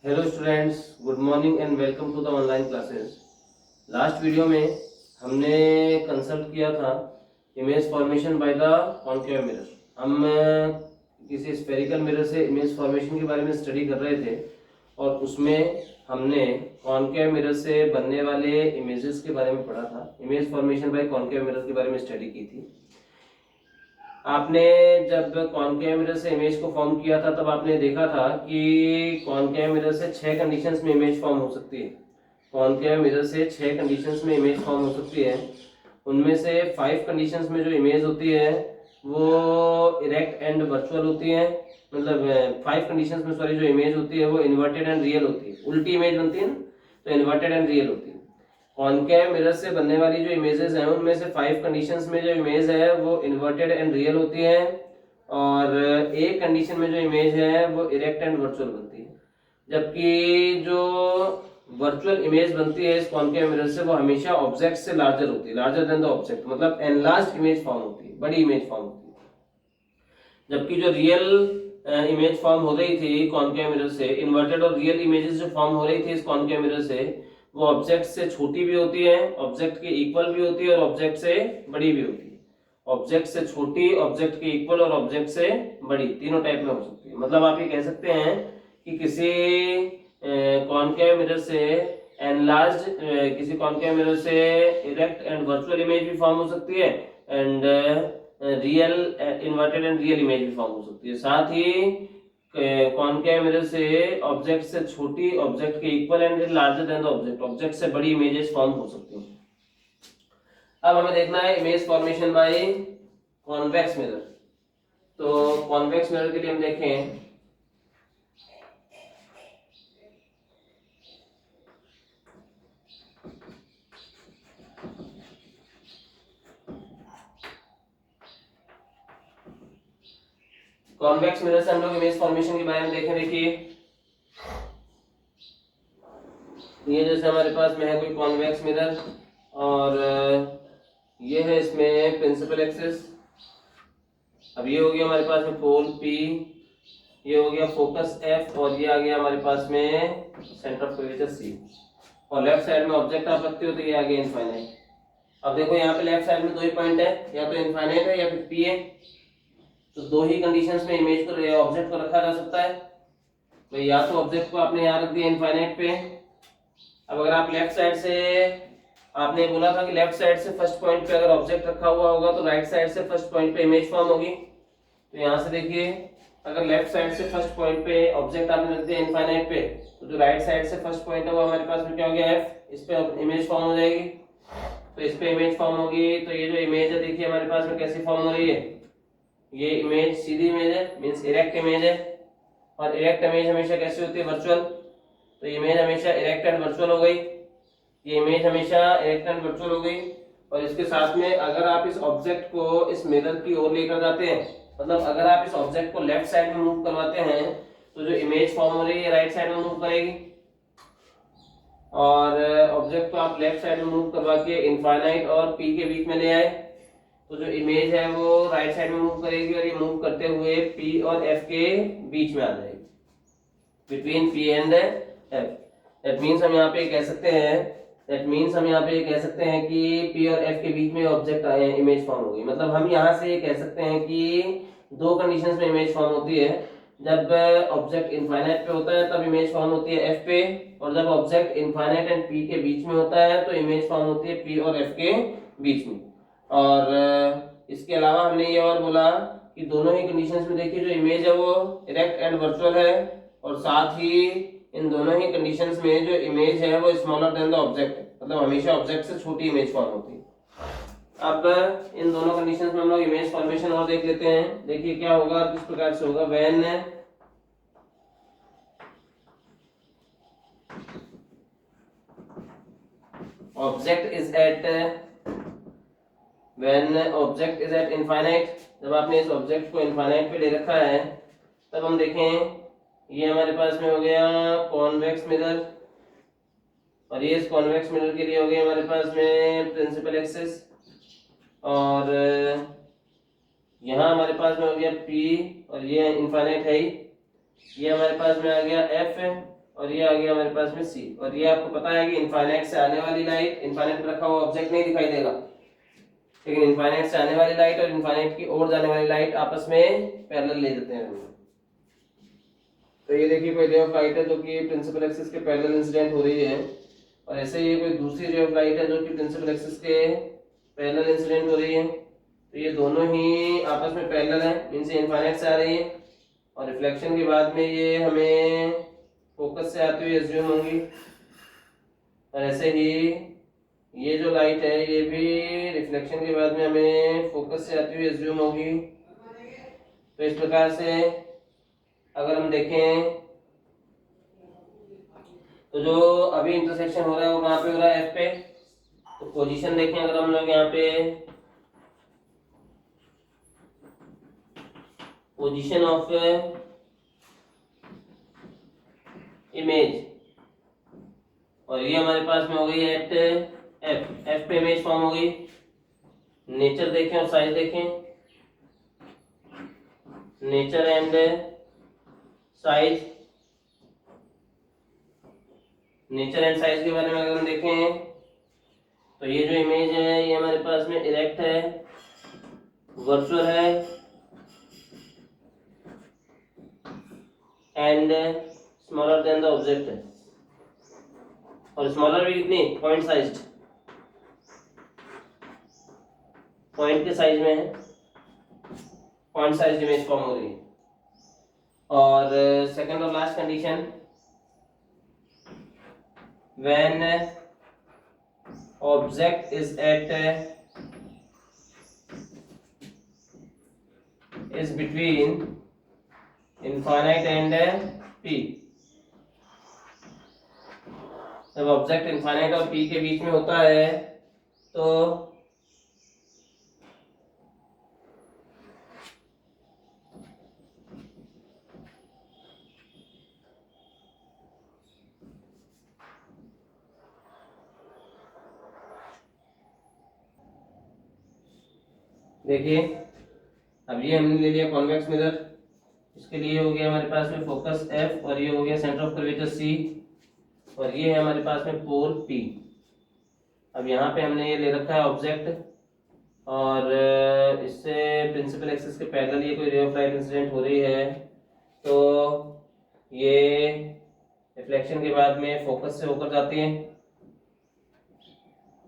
Hello students, good morning and welcome to the online classes. Last video में हमने consult किया था image formation by the concave mirror. हम किसी spherical mirror से इमेज फॉर्मेशन के बारे में स्टडी कर रहे थे और उसमें हमने कॉनकेव मिरर से बनने वाले इमेजेस के बारे में पढ़ा था। Image formation bye concave mirror के बारे में स्टडी की थी। आपने जब कॉनकेव मिरर से इमेज को फॉर्म किया था तब आपने देखा था कि कॉनकेव मिरर से 6 कंडीशंस में इमेज फॉर्म हो सकती है। कॉनकेव मिरर से 6 कंडीशंस में इमेज फॉर्म हो सकती है। उनमें से 5 कंडीशंस में जो इमेज होती है वो इरेक्ट एंड वर्चुअल होती है। मतलब 5 कंडीशंस में सॉरी जो इमेज होती है वो इन्वर्टेड एंड रियल होती है। उल्टी इमेज बनती है ना, तो इन्वर्टेड एंड रियल होती है। कॉनकेव मिरर से बनने वाली जो इमेजेस हैं उनमें से 5 कंडीशंस में जो इमेज है वो इन्वर्टेड एंड रियल होती है और एक कंडीशन में जो इमेज है वो इरेक्ट एंड वर्चुअल बनती है। जबकि जो वर्चुअल इमेज बनती है इस कॉनकेव मिरर से वो हमेशा ऑब्जेक्ट से लार्जर होती है, लार्जर देन द ऑब्जेक्ट, मतलब एनलार्ज्ड इमेज फॉर्म होती है, बड़ी इमेज फॉर्म होती है। जबकि जो रियल इमेज फॉर्म हो रही थी कॉनकेव मिरर से, इन्वर्टेड और रियल इमेजेस जो फॉर्म हो रही थी इस कॉनकेव मिरर से, वो ऑब्जेक्ट से छोटी भी होती है, ऑब्जेक्ट के इक्वल भी होती है और ऑब्जेक्ट से बड़ी भी होती है। ऑब्जेक्ट से छोटी, ऑब्जेक्ट के इक्वल और ऑब्जेक्ट से बड़ी, तीनों टाइप में हो सकती है। मतलब आप ये कह सकते हैं कि किसी कॉनकेव मिरर से एनलार्ज्ड, किसी कॉनकेव मिरर से इरेक्ट एंड वर्चुअल इमेज भी फॉर्म हो सकती है and real inverted and real image भी फॉर्म हो सकती है। साथ ही कॉनकेव मिरर से ऑब्जेक्ट से छोटी, ऑब्जेक्ट के equal and larger than the object, object से बड़ी इमेजेस फॉर्म हो सकती हैं। अब हमें देखना है image formation by convex mirror. तो कॉन्वेक्स मिरर के लिए हम देखें कॉन्वेक्स मिरर से हम लोग इमेज फॉर्मेशन के बारे में देखें। देखिए ये जैसे हमारे पास में है कोई कॉन्वेक्स मिरर और ये है इसमें प्रिंसिपल एक्सिस। अब ये हो गया हमारे पास में पोल P, ये हो गया फोकस F और ये आ गया हमारे पास में सेंटर ऑफ कर्वेचर C। और लेफ्ट साइड में ऑब्जेक्ट आप रखते हो तो ये आ गया इनफाइनाइट। अब देखो यहाँ पे लेफ्ट साइड में दो ही पॉइंट है, या तो इनफाइनाइट है या फिर P है। तो दो ही कंडीशंस में इमेज को या ऑब्जेक्ट को रखा जा सकता है। तो या तो ऑब्जेक्ट को आपने यहाँ रख दिया इनफाइनाइट पे। अब अगर आप लेफ्ट साइड से, आपने बोला था कि लेफ्ट साइड से फर्स्ट पॉइंट पे अगर ऑब्जेक्ट रखा हुआ होगा तो राइट साइड से फर्स्ट पॉइंट पे इमेज फॉर्म होगी। तो यहाँ से देखिए, अगर लेफ्ट साइड से फर्स्ट पॉइंट पे ऑब्जेक्ट आपने रख दिया इनफाइनाइट पे, तो जो राइट साइड से फर्स्ट पॉइंट है वो हमारे पास में क्या हो गया F, इस पे इमेज फॉर्म हो जाएगी। तो इस पे इमेज फॉर्म होगी तो ये जो इमेज है देखिए हमारे पास में कैसी फॉर्म हो रही है, ये इमेज सीधी इमेज है, मींस इरेक्ट इमेज है। और इरेक्ट इमेज हमेशा कैसी होती है, वर्चुअल। तो इमेज हमेशा इरेक्ट एंड वर्चुअल हो गई, ये इमेज हमेशा इरेक्ट एंड वर्चुअल हो गई। और इसके साथ में अगर आप इस ऑब्जेक्ट को इस मिरर की ओर लेकर जाते हैं, मतलब अगर आप इस ऑब्जेक्ट को लेफ्ट साइड में मूव करवाते हैं तो जो इमेज फॉर्म हो रही है राइट साइड में मूव करेगी। और ऑब्जेक्ट को आप लेफ्ट साइड में मूव करवा के इनफाइनाइट और P के बीच में ले आए तो जो इमेज है वो राइट साइड में मूव करेगी और ये मूव करते हुए P और F के बीच में आ जाएगी, between P and F। That means हम यहाँ पे कह सकते हैं, कि P और F के बीच में ऑब्जेक्ट इमेज फॉर्म होगी। मतलब हम यहाँ से ये कह सकते हैं कि दो कंडीशंस में इमेज फॉर्म होती है। जब ऑब्जेक्ट इनफाइनाइट पे होता है तब इमेज फॉर्म होती है F पे, और जब ऑब्जेक्ट इनफाइनाइट एंड P के बीच में होता है तो इमेज फॉर्म होती है P और F के बीच में। और इसके अलावा हमने ये और बोला कि दोनों ही कंडीशंस में देखिए जो इमेज है वो इरेक्ट एंड वर्चुअल है, और साथ ही इन दोनों ही कंडीशंस में जो इमेज है वो स्मॉलर देन द ऑब्जेक्ट है, मतलब हमेशा ऑब्जेक्ट से छोटी इमेज फॉर्म होती है। अब इन दोनों कंडीशंस में हम लोग इमेज फॉर्मेशन और देख लेते हैं। देखिए क्या होगा, किस प्रकार से होगा। When object is eight infinite, जब आपने इस ऑब्जेक्ट को इनफाइनाइट पे ले रखा है तब हम देखें ये हमारे पास में हो गया कॉन्वेक्स मिरर, और ये इस कॉन्वेक्स मिरर के लिए हो गया हमारे पास में प्रिंसिपल एक्सिस। और यहाँ हमारे पास में हो गया P और ये इनफाइनाइट है ही, ये हमारे पास में आ गया F और ये आ गया हमारे पास में सी। और ये आपको पता है कि इनफाइनाइट से आने वाली लाइट, इनफाइनाइट में रखा हुआ ऑब्जेक्ट नहीं दिखाई देगा, लेकिन इनफाइनाइट से आने वाली लाइट और इनफाइनाइट की ओर जाने वाली लाइट आपस में पैरेलल ले जाते हैं। तो ये देखिए कोई रे ऑफ लाइट है जो कि प्रिंसिपल एक्सिस के पैरेलल इंसिडेंट हो रही है, और ऐसे ये कोई दूसरी रे ऑफ लाइट है जो कि प्रिंसिपल एक्सिस के पैरेलल इंसिडेंट हो रही है। तो ये दोनों ही आपस में पैरेलल है, मींस इनफाइनाइट से आ रही है, और रिफ्लेक्शन के बाद में ये हमें फोकस से आती हुई एज्यूम होंगी। और ऐसे ही ये जो लाइट है ये भी रिफ्लेक्शन के बाद में हमें फोकस से आती हुई एज्यूम होगी। तो इस प्रकार से अगर हम देखें तो जो अभी इंटरसेक्शन हो रहा है वो कहाँ पे हो रहा है, एफ पे। तो पोजीशन देखें अगर हम लोग यहाँ पे, पोजीशन ऑफ इमेज, और ये हमारे पास में हो गई एट एफ। एफ पे इमेज फॉर्म हो गई। नेचर देखें और साइज देखें, nature and size. Nature and size के बारे में अगर हम देखें तो ये जो इमेज है ये हमारे पास में इरेक्ट है, वर्चुअल है and smaller than the object है। और स्मॉलर भी कितनी, पॉइंट साइज्ड, पॉइंट के साइज में है, पॉइंट साइज इमेज फॉर्म हो रही है। और सेकंड और last condition, when object is between infinite and p। जब ऑब्जेक्ट इनफाइनाइट और p के बीच में होता है तो देखिए अब ये हमने ले लिया कॉन्वेक्स मिरर, इसके लिए हो गया हमारे पास में फोकस F, और ये हो गया सेंटर ऑफ कर्वेचर C, और ये है हमारे पास में पोल P। अब यहाँ पे हमने ये ले रखा है ऑब्जेक्ट, और इससे प्रिंसिपल एक्सिस के पैरेलल ये कोई रे ऑफ लाइट इंसिडेंट हो रही है, तो ये रिफ्लेक्शन के बाद में फोकस से होकर जाती है।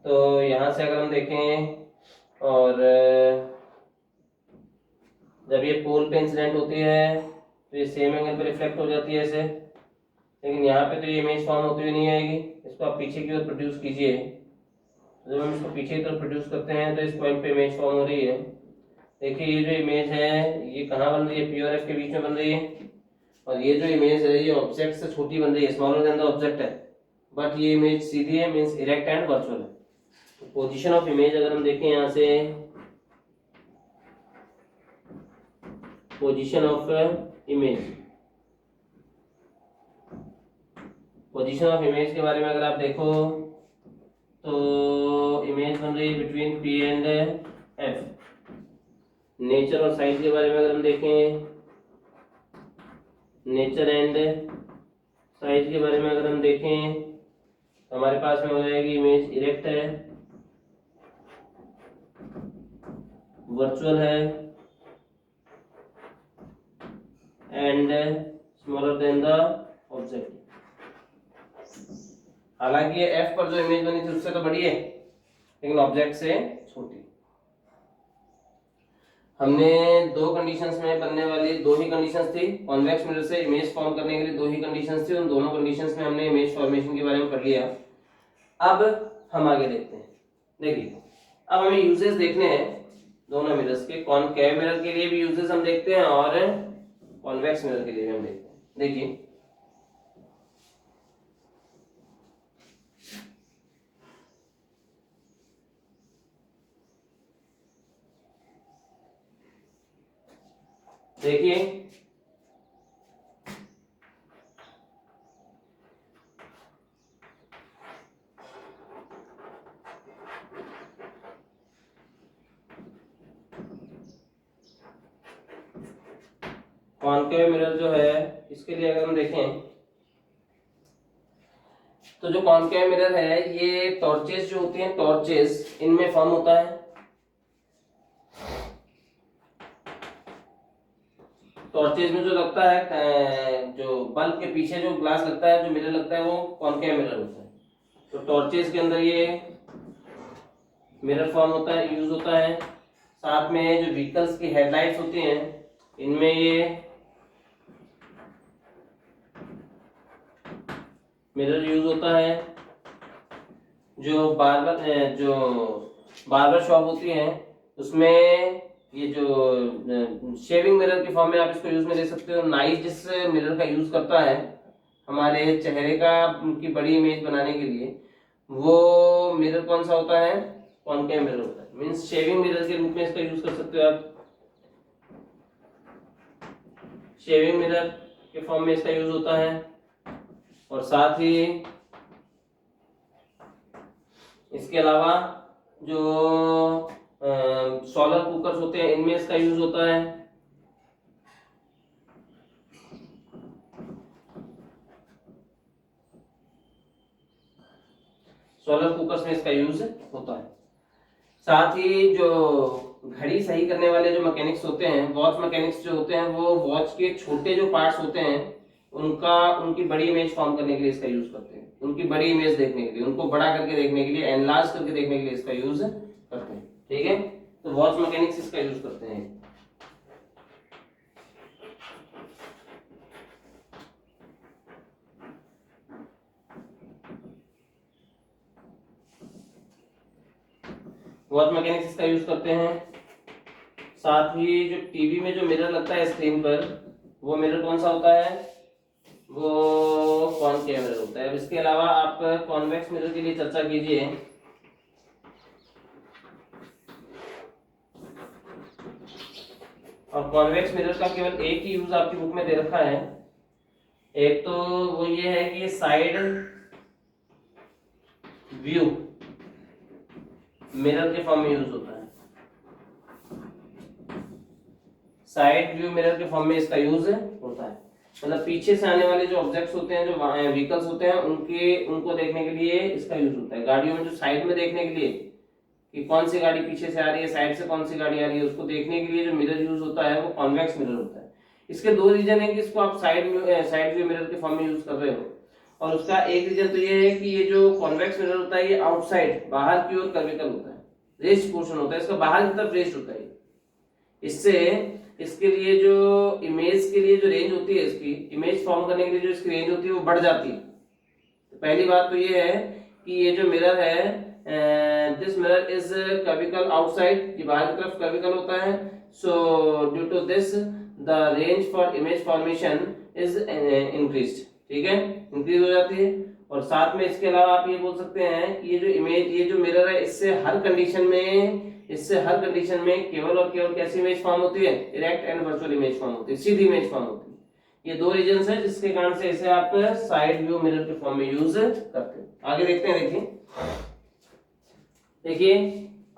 तो यहाँ से अगर हम देखें और जब ये पोल पे इंसिडेंट होती है तो ये सेम एंगल पे रिफ्लेक्ट हो जाती है ऐसे, लेकिन यहाँ पे तो ये इमेज फॉर्म होती हुई नहीं आएगी। इसको आप पीछे की ओर प्रोड्यूस कीजिए। जब हम इसको पीछे की तरफ प्रोड्यूस करते हैं तो इस पॉइंट पे इमेज फॉर्म हो रही है। देखिए ये जो इमेज है ये कहाँ बन रही है, पी और एफ के बीच में बन रही है, और ये जो इमेज है ये ऑब्जेक्ट से छोटी बन रही है, स्मॉलर देन द ऑब्जेक्ट है, बट ये इमेज सीधी है, मींस इरेक्ट एंड वर्चुअल है। तो पोजीशन ऑफ इमेज अगर हम देखें यहाँ से, position of image, position of image के बारे में अगर आप देखो तो इमेज बन रही है between P and F। Nature और साइज के बारे में अगर हम देखें, नेचर एंड साइज के बारे में अगर हम देखें तो हमारे पास में हो जाएगी इमेज इरेक्ट है, वर्चुअल है and smaller than the object. हालांकि ये F पर जो इमेज बनी थी उससे तो बड़ी है, लेकिन ऑब्जेक्ट से छोटी। हमने दो कंडीशंस में बनने वाली, दो ही कंडीशंस थी कॉन्वेक्स मिरर से इमेज फॉर्म करने के लिए, दो ही कंडीशंस थी। उन दोनों कंडीशंस में हमने इमेज फॉर्मेशन के बारे में पढ़ लिया। अब हम आगे देखते हैं। देखिए अब हमें यूजेस देखने हैं दोनों मिरर्स के। कॉनकेव मिरर के लिए भी यूजेस हम देखते हैं और कॉन्वेक्स मिरर के लिए भी हम देखते हैं। देखिए देखिए कॉनकेव मिरर जो है इसके लिए अगर हम देखें तो जो कॉनकेव मिरर है ये टॉर्चेस जो होती हैं, टॉर्चेस इनमें फॉर्म होता है। टॉर्चेस में जो लगता है, जो बल्ब के पीछे जो ग्लास लगता है, जो मिरर लगता है, वो कॉनकेव मिरर होता है। तो टॉर्चेस के अंदर ये मिरर फॉर्म होता है, यूज होता है। साथ में जो व्हीकल्स की हेडलाइट्स होती हैं, इनमें ये मिरर यूज होता है। जो बार्बर शॉप होती है उसमें ये जो शेविंग मिरर के फॉर्म में आप इसको यूज में ले सकते हो। नाइफ जिस मिरर का यूज करता है हमारे चेहरे का की बड़ी इमेज बनाने के लिए, वो मिरर कौन सा होता है? कॉनकेव मिरर होता है। मींस शेविंग मिरर के रूप में इसका यूज कर सकते हो आप। शेविंग मिरर के फॉर्म में इसका यूज होता है। और साथ ही इसके अलावा जो सोलर कुकर्स होते हैं इनमें इसका यूज होता है। सोलर कुकर्स में इसका यूज होता है। साथ ही जो घड़ी सही करने वाले जो मैकेनिक्स होते हैं, वॉच मैकेनिक्स जो होते हैं, वो वॉच के छोटे जो पार्ट्स होते हैं उनकी बड़ी इमेज फॉर्म करने के लिए इसका यूज करते हैं। उनकी बड़ी इमेज देखने के लिए, उनको बड़ा करके देखने के लिए, एनलार्ज करके देखने के लिए इसका यूज करते हैं। ठीक है, तो वॉच मैकेनिक्स इसका यूज करते हैं। वॉच मैकेनिक्स इसका यूज करते हैं। साथ ही जो टीवी में जो मिरर लगता है स्क्रीन पर, वो मिरर कौन सा होता है? वो कॉनकेव मिरर होता है। अब इसके अलावा आप कॉन्वेक्स मिरर के लिए चर्चा कीजिए। और कॉन्वेक्स मिरर का केवल एक ही यूज आपकी बुक में दे रखा है। एक तो वो ये है कि साइड व्यू मिरर के फॉर्म में यूज होता है। साइड व्यू मिरर के फॉर्म में इसका यूज होता है। मतलब पीछे से आने वाले जो ऑब्जेक्ट्स होते हैं, जो व्हीकल्स होते हैं, उनको देखने के लिए इसका यूज होता है। गाड़ियों में जो साइड में देखने के लिए कि कौन सी गाड़ी पीछे से आ रही है, साइड से कौन सी गाड़ी आ रही है, उसको देखने के लिए जो मिरर यूज होता है वो कॉन्वेक्स मिरर होता है। इसके दो रीजन है कि इसको आप साइड व्यू मिरर के फॉर्म में यूज कर रहे हो। और उसका एक रीजन तो ये है कि ये जो कॉन्वेक्स मिरर होता है ये आउटसाइड, बाहर की ओर कर्विकल होता है, रेस्ट पोर्शन होता है, इसका बाहर की तरफ रेस्ट होता है। इससे इसके लिए जो इमेज के लिए जो रेंज होती है, इसकी इमेज फॉर्म करने के लिए जो इसकी रेंज होती है वो बढ़ जाती है। तो पहली बात तो ये है कि ये जो मिरर है, this mirror is curvical outside, ये बाहर की तरफ कर्विकल होता है। So due to this the range for image formation is increased. ठीक है, इंक्रीज हो जाती है। और साथ में इसके अलावा आप ये बोल सकते हैं कि ये जो मिरर है, इससे हर कंडीशन में केवल और केवल कैसी इमेज फॉर्म होती है? Erect and virtual image form होती है, सीधी इमेज फॉर्म होती है। ये दो रीजंस हैं जिसके कारण से इसे आप साइड व्यू मिरर के फॉर्म में यूज करते हैं। आगे देखते हैं। देखिए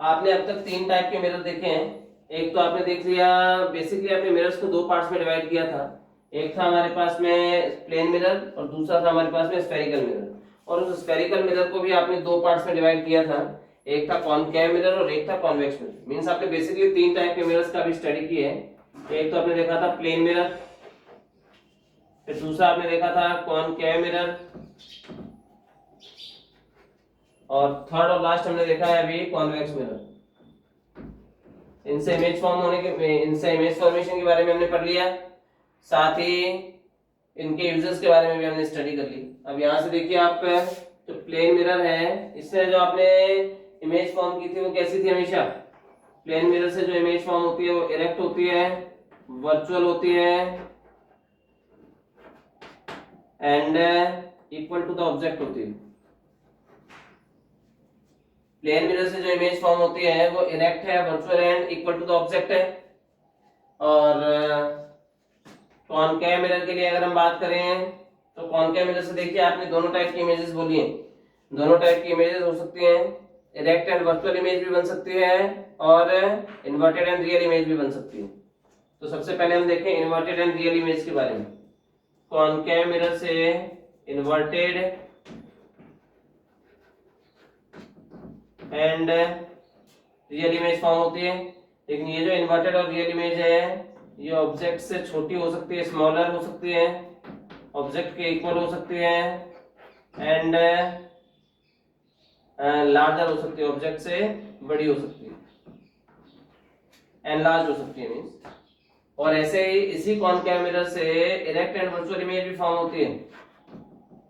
आपने अब तक 3 टाइप के मिरर देखे हैं। एक तो आपने देख लिया, बेसिकली आपने मिरर्स को 2 पार्ट्स में डिवाइड किया था। एक था हमारे पास में प्लेन मिरर और दूसरा था हमारे पास में स्फेरिकल मिरर। और उस स्फेरिकल मिरर को भी आपने 2 पार्ट्स में डिवाइड किया था। एक था कॉनकेव मिरर और एक था कॉन्वेक्स मिरर। मींस आपने बेसिकली 3 टाइप के मिरर्स का भी स्टडी की है। एक तो आपने देखा था प्लेन मिरर, फिर दूसरा आपने देखा था कॉनकेव मिरर, और थर्ड और लास्ट हमने देखा है अभी कॉन्वेक्स मिरर। इनसे इमेज फॉर्मेशन के बारे में हमने पढ़ लिया, साथ ही इनके यूजेस के बारे में भी हमने स्टडी कर ली। अब यहाँ से देखिए, आप जो प्लेन मिरर है, इससे जो आपने इमेज फॉर्म की थी वो कैसी थी? हमेशा प्लेन मिरर से जो इमेज फॉर्म होती है वो इरेक्ट होती है, वर्चुअल होती है and equal to the object होती है। प्लेन मिरर से जो इमेज फॉर्म होती है वो इरेक्ट है, virtual and equal to the object है। और कॉनकेव मिरर के लिए अगर हम बात करें तो कॉनकेव मिरर से देखिए आपने दोनों टाइप की इमेजेस बोली हैं। दोनों टाइप की इमेजेस हो सकती हैं, इरेक्ट एंड वर्चुअल इमेज भी बन सकती है और इन्वर्टेड एंड रियल इमेज भी बन सकती है। तो सबसे पहले हम देखें इन्वर्टेड एंड रियल इमेज के बारे में। कॉनकेव मिरर से inverted and real image form होती है। लेकिन ये जो इन्वर्टेड और रियल इमेज है ये ऑब्जेक्ट से छोटी हो सकती है, स्मॉलर हो सकती है, ऑब्जेक्ट के इक्वल हो सकती है एंड लार्जर हो सकती है, ऑब्जेक्ट से बड़ी हो सकती है, एनलार्ज हो सकती है मींस। और ऐसे ही इसी कॉनकेव मिरर से इरेक्ट एंड वर्चुअल इमेज भी फॉर्म होती है,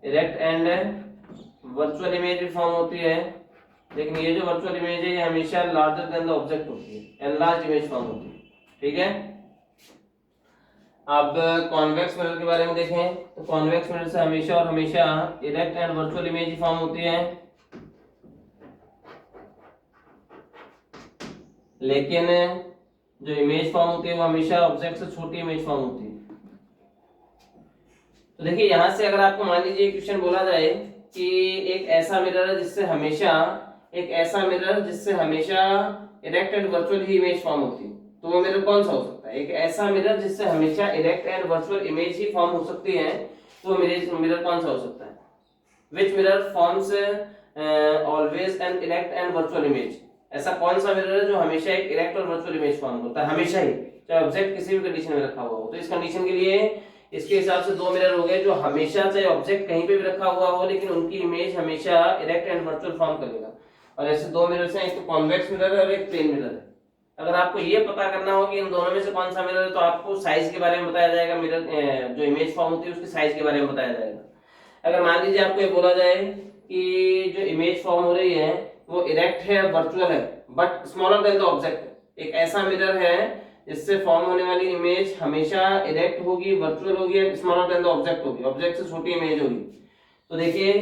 इरेक्ट एंड वर्चुअल इमेज भी फॉर्म होती है। लेकिन ये जो वर्चुअल इमेज है ये हमेशा लार्जर देन द ऑब्जेक्ट होती है, एनलार्ज इमेज फॉर्म होती है। ठीक है, अब कॉन्वेक्स मिरर के बारे में देखें तो कॉन्वेक्स मिरर से हमेशा और हमेशा erect and virtual image he form होती है, लेकिन जो इमेज फॉर्म होती है वो हमेशा ऑब्जेक्ट से छोटी इमेज फॉर्म होती है। तो देखिए यहां से अगर आपको मान लीजिए क्वेश्चन बोला जाए कि एक ऐसा मिरर है जिससे हमेशा erect and virtual he image form होती है, तो वो मिरर कौन सा हो सकता है? एक ऐसा मिरर जिससे हमेशा erect and virtual image he form हो सकती है, तो मिरर कौन सा हो सकता है? विच mirror forms always an erect and virtual image? ऐसा कौन सा मिरर है जो हमेशा एक इरेक्ट और वर्चुअल इमेज फॉर्म करता है, हमेशा ही, चाहे ऑब्जेक्ट किसी भी कंडीशन में रखा हुआ हो? तो इस कंडीशन के लिए इसके हिसाब से दो मिरर हो गए जो हमेशा, चाहे ऑब्जेक्ट कहीं पे भी रखा हुआ हो, लेकिन उनकी इमेज हमेशा इरेक्ट एंड वर्चुअल फॉर्म करेगा। और ऐसे दो मिरर्स हैं, एक तो कॉन्वेक्स मिरर है और एक प्लेन मिरर है। अगर आपको ये पता करना हो कि इन दोनों में से कौन सा मिरर है, तो आपको साइज के बारे में बताया जाएगा, मिरर जो इमेज फॉर्म होती है उसकी साइज के बारे में बताया जाएगा। अगर मान लीजिए आपको ये बोला जाए कि जो इमेज फॉर्म हो रही है वो इरेक्ट है, वर्चुअल है, but smaller than the object, एक ऐसा मिरर है जिससे फॉर्म होने वाली इमेज हमेशा इरेक्ट होगी, वर्चुअल होगी, स्मॉलर देन द ऑब्जेक्ट होगी, ऑब्जेक्ट से छोटी इमेज होगी। तो देखिए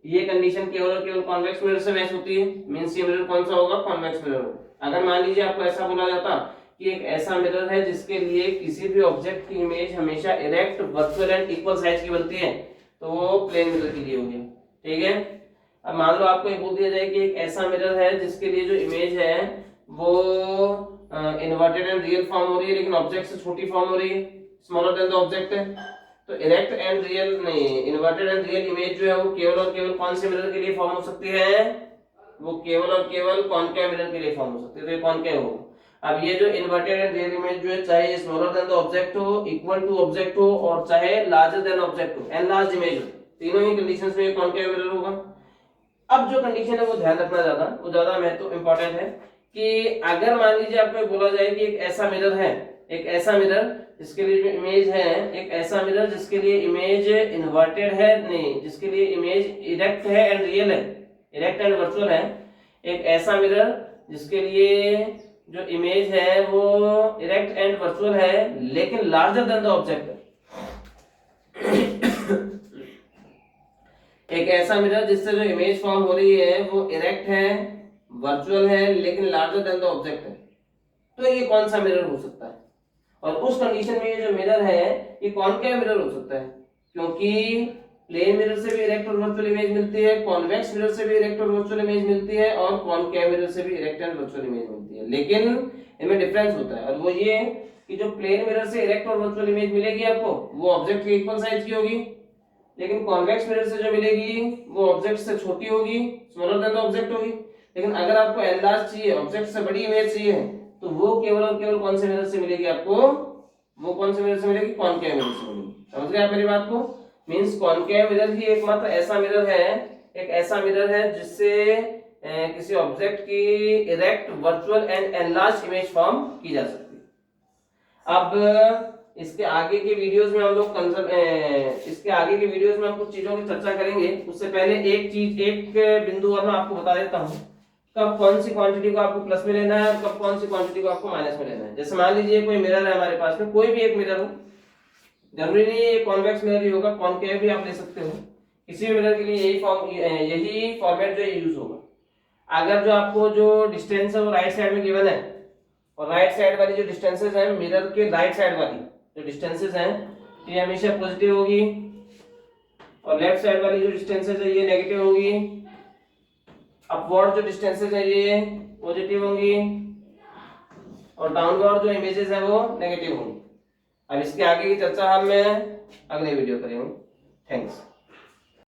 ये कंडीशन केवल और केवल कॉन्वेक्स मिरर से मैच होती है, मींस ये मिरर कौन सा होगा? कॉन्वेक्स मिरर होगा। अगर मान लीजिए आपको ऐसा बोला जाता कि एक ऐसा मिरर है जिसके लिए किसी भी ऑब्जेक्ट की इमेज हमेशा erect, virtual and equal size की बनती है, तो वो प्लेन मिरर के लिए हो गया। ठीक है, अब मान लो आपको ये बोल दिया जाए कि एक ऐसा मिरर है जिसके लिए जो इमेज है वो इन्वर्टेड एंड रियल फॉर्म हो रही है, लेकिन ऑब्जेक्ट से छोटी फॉर्म हो रही है, स्मॉलर देन द ऑब्जेक्ट है। तो इरेक्ट एंड रियल नहीं, इन्वर्टेड एंड रियल इमेज जो है वो केवल और केवल कौन से मिरर के लिए फॉर्म हो सकती है? वो केवल और केवल कॉनकेव मिरर के लिए फॉर्म हो सकती है, तो ये कॉनकेव हो। अब ये जो इन्वर्टेड एंड रियल इमेज जो है, चाहे ये स्मॉलर देन द ऑब्जेक्ट हो, इक्वल टू ऑब्जेक्ट हो, और चाहे लार्जर देन ऑब्जेक्ट हो, एनलार्ज इमेज हो, तीनों ही कंडीशंस में कॉनकेव मिरर होगा। अब जो कंडीशन है वो ध्यान रखना, वो ज्यादा महत्व इंपॉर्टेंट है कि अगर मान लीजिए आपको बोला जाए कि एक ऐसा मिरर है, एक ऐसा मिरर जिसके लिए जो इमेज है, एक ऐसा मिरर जिसके लिए इमेज इन्वर्टेड है, नहीं, जिसके लिए इमेज इरेक्ट है एंड रियल है, इरेक्ट एंड वर्चुअल है, एक ऐसा मिरर जिसके लिए जो इमेज है वो इरेक्ट एंड वर्चुअल है लेकिन लार्जर देन द ऑब्जेक्ट है। एक ऐसा मिरर जिससे जो इमेज फॉर्म हो रही है वो इरेक्ट है, वर्चुअल है, लेकिन लार्जर देन द ऑब्जेक्ट है, तो ये कौन सा मिरर हो सकता है? और उस कंडीशन में ये जो मिरर है ये कॉनकेव मिरर हो सकता है, क्योंकि प्लेन मिरर से भी इरेक्ट और वर्चुअल इमेज मिलती है, कॉन्वेक्स मिरर से भी इरेक्ट और वर्चुअल इमेज मिलती है, और कॉनकेव मिरर से भी इरेक्ट एंड वर्चुअल इमेज मिलती है। लेकिन इनमें डिफरेंस होता है, और वो ये कि जो प्लेन मिरर से इरेक्ट और वर्चुअल इमेज मिलेगी आपको वो ऑब्जेक्ट के इक्वल साइज की होगी, लेकिन कॉन्वेक्स मिरर से जो मिलेगी वो ऑब्जेक्ट से छोटी होगी, स्मॉलर देन द ऑब्जेक्ट होगी। लेकिन अगर आपको एनलार्ज चाहिए, ऑब्जेक्ट से बड़ी इमेज चाहिए, तो वो केवल और केवल कौन से मिरर से मिलेगी आपको? वो कौन से मिरर से मिलेगी? कॉनकेव मिरर से मिलेगी। समझ गए आप मेरी बात को? मींस कॉनकेव मिरर ही एकमात्र ऐसा मिरर है, एक ऐसा मिरर है जिससे किसी ऑब्जेक्ट की erect, virtual and enlarge image form की जा सकती है। अब इसके आगे के वीडियोस में हम लोग कुछ चीजों की चर्चा करेंगे। उससे पहले एक बिंदु और मैं आपको बता देता हूँ, कब कौन सी क्वांटिटी को आपको प्लस में लेना है और कब कौन सी क्वांटिटी को आपको माइनस में लेना है। जैसे मान लीजिए कोई मिरर है हमारे पास में, कोई भी एक मिरर हो, जरूरी नहीं है कॉन्वेक्स मिरर ही होगा, कॉनकेव भी आप ले सकते हो। किसी भी मिरर के लिए यही फॉर्मेट जो यूज होगा। अगर जो आपको जो डिस्टेंस है वो राइट साइड में गिवन है, और राइट साइड वाली जो डिस्टेंसेस हैं मिरर के राइट साइड वाली जो डिस्टेंसेस हैं ये हमेशा पॉजिटिव होगी, और लेफ्ट साइड वाली जो डिस्टेंसेस है ये नेगेटिव होगी। अपवर्ड जो डिस्टेंसेस है ये पॉजिटिव होंगी, और डाउनवर्ड जो इमेजेस है वो नेगेटिव होंगी। अब इसके आगे की चर्चा हम अगले वीडियो करेंगे। थैंक्स।